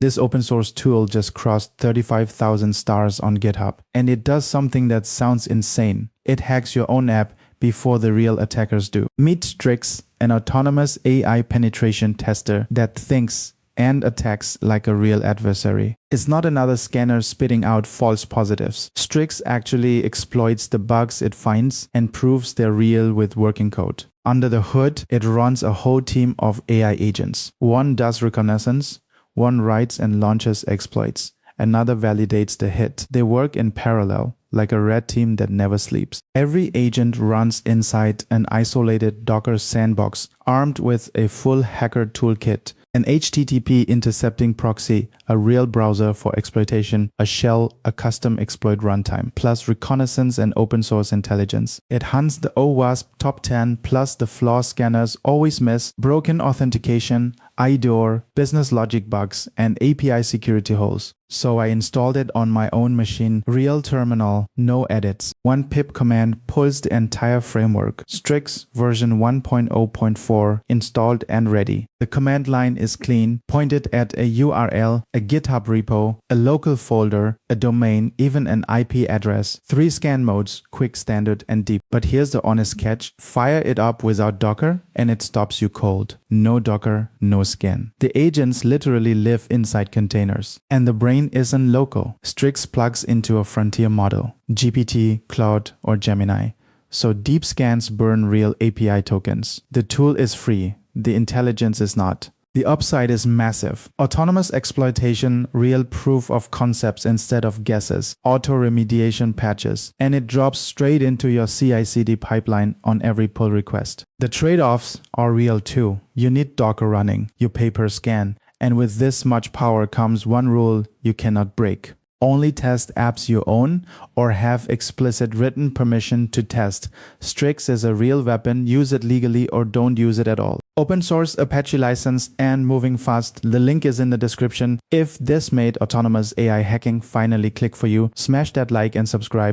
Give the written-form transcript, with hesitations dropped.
This open source tool just crossed 35,000 stars on GitHub. And it does something that sounds insane. It hacks your own app before the real attackers do. Meet Strix, an autonomous AI penetration tester that thinks and attacks like a real adversary. It's not another scanner spitting out false positives. Strix actually exploits the bugs it finds and proves they're real with working code. Under the hood, it runs a whole team of AI agents. One does reconnaissance, one writes and launches exploits, another validates the hit. They work in parallel, like a red team that never sleeps. Every agent runs inside an isolated Docker sandbox, armed with a full hacker toolkit, an HTTP intercepting proxy, a real browser for exploitation, a shell, a custom exploit runtime, plus reconnaissance and open source intelligence. It hunts the OWASP top 10 plus the flaw scanners always miss, broken authentication, IDOR, business logic bugs, and API security holes. So I installed it on my own machine, real terminal, no edits. One pip command pulls the entire framework. Strix version 1.0.4 installed and ready. The command line is clean, pointed at a URL, a GitHub repo, a local folder, a domain, even an IP address. 3 scan modes, quick, standard, and deep. But here's the honest catch. Fire it up without Docker and it stops you cold. No Docker, no scan. The agents literally live inside containers. And the brain isn't local. Strix plugs into a frontier model, GPT, Cloud, or Gemini. So deep scans burn real API tokens. The tool is free. The intelligence is not. The upside is massive. Autonomous exploitation, real proof of concepts instead of guesses, auto-remediation patches, and it drops straight into your CI/CD pipeline on every pull request. The trade-offs are real too. You need Docker running, you pay per scan, and with this much power comes one rule you cannot break. Only test apps you own or have explicit written permission to test. Strix is a real weapon. Use it legally or don't use it at all. Open source, Apache licensed, and moving fast. The link is in the description. If this made autonomous AI hacking finally click for you, smash that like and subscribe.